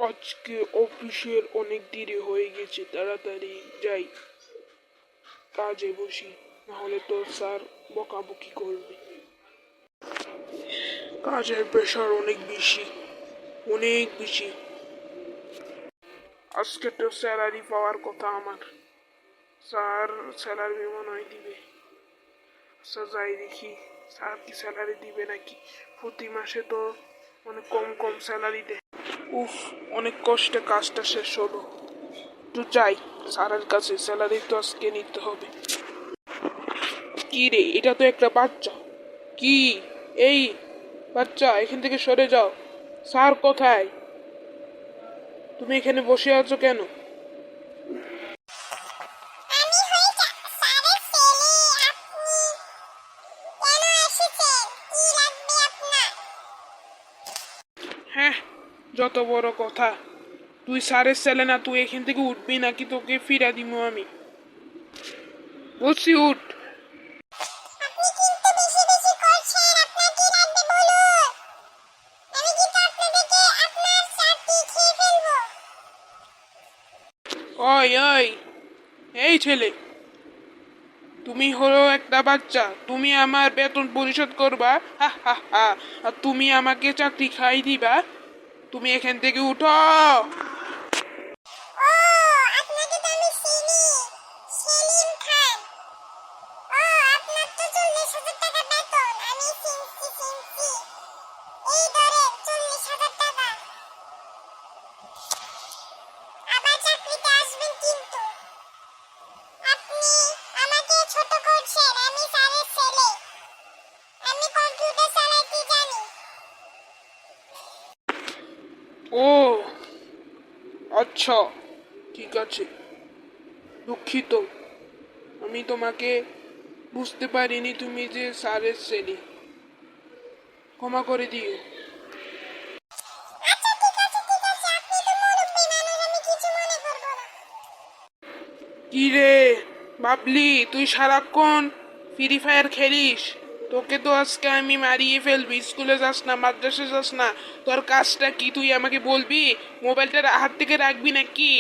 আজকে অফিসের অনেক দেরি হয়ে গেছে, তাড়াতাড়ি যাই, কাজে বসি, নাহলে তো স্যার বকাবকি করবে। কাজের প্রেশার অনেক বেশি, অনেক বেশি। আজকে তো স্যালারি পাওয়ার কথা আমার, স্যার স্যালারি মনে হয় দিবে। আচ্ছা যাই দেখি, স্যার কি স্যালারি দিবে নাকি। প্রতি মাসে তো অনেক কম কম স্যালারি দেয়। উফ, অনেক কষ্টে কাজটা শেষ হলো। তো যাই, স্যারের কাছে স্যালারি তো আজকে নিতে হবে। কি রে, এটা তো একটা বাচ্চা। কি, এই বাচ্চা এখান থেকে সরে যাও। স্যার কোথায়? তুমি এখানে বসে আছো কেন? হ্যাঁ, যত বড় কথা। তুই স্যারের ছেলে না, তুই এখান থেকে উঠবি নাকি তোকে ফিরা দিমু আমি। বলছি উঠ। ওই ওই, এই ছেলে, তুমি হলো একটা বাচ্চা, তুমি আমার বেতন পরিশোধ করবা, হা হা হা, আর তুমি আমাকে চাকরি খাই দিবা। তুমি এখান থেকে উঠো। ও আচ্ছা, ঠিক আছে, দুঃখিত, আমি তোমাকে বুঝতে পারিনি তুমি যে স্যারের ছেলে, ক্ষমা করে দিও। কি রে বাবলি, তুই সারাক্ষণ ফ্রি ফায়ার খেলিস? তোকে তো আজকে আমি মারিয়ে ফেলবি। স্কুলে যাস না, মাদ্রাসা যাস না, তোর কাজটা কি তুই আমাকে বলবি? মোবাইলটা হাত থেকে রাখবি নাকি?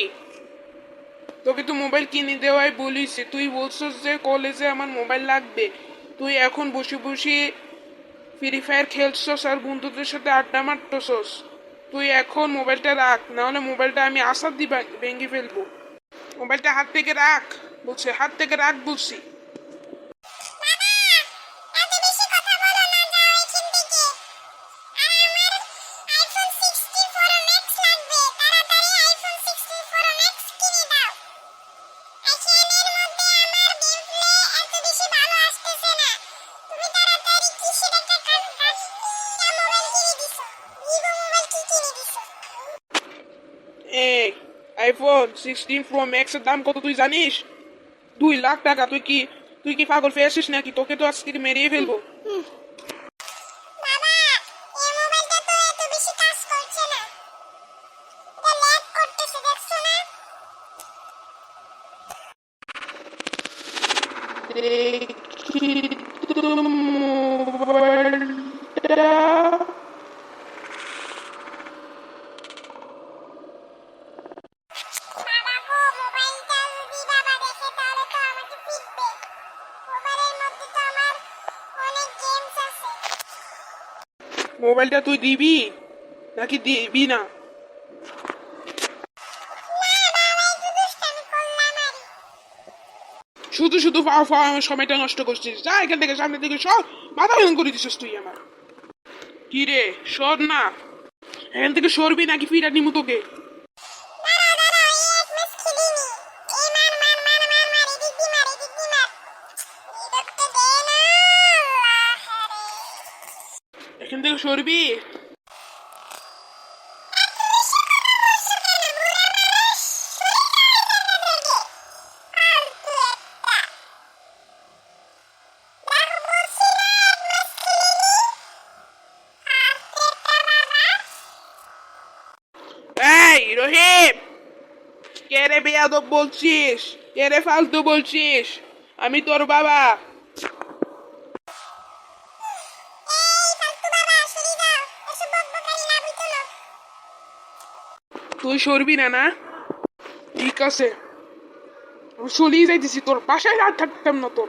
তোকে তো মোবাইল কিনে দেওয়াই বলিস, তুই বলছিস যে কলেজে আমার মোবাইল লাগবে। তুই এখন বসে বসে ফ্রি ফায়ার খেলছস আর বন্ধুদের সাথে আড্ডা মারতেছস। তুই এখন মোবাইলটা রাখ, নাহলে মোবাইলটা আমি আসার দি ভেঙে ফেলবো। মোবাইলটা হাত থেকে রাখ বলছে, হাত থেকে রাখ বলছি। এই iPhone 16 Pro Max এর দাম কত তুই জানিস? 2 লাখ টাকা। তুই কি পাগল পেয়েছিস নাকি? তোকে তো আজকে মেরিয়ে ফেলবো। মোবাইলটা তুই দিবি নাকি দিবি না? শুধু শুধু ফাও ফাও আমার সময়টা নষ্ট করছিস। যা এখান থেকে, সামনে থেকে সব মাথা বেদন করে দিছিস তুই আমার। কি রে, সর না, এখান থেকে সরবি নাকি ফিরা নিমু তোকে। এখান থেকে সরবি। এই রহিম, কে রে বেয়াদব বলছিস? কে রে ফালতু বলছিস? আমি তোর বাবা। তুই সরবি না না? ঠিক আছে, আমি চলেই যাইতেছি, তোর বাসায় আর থাকতাম না তোর।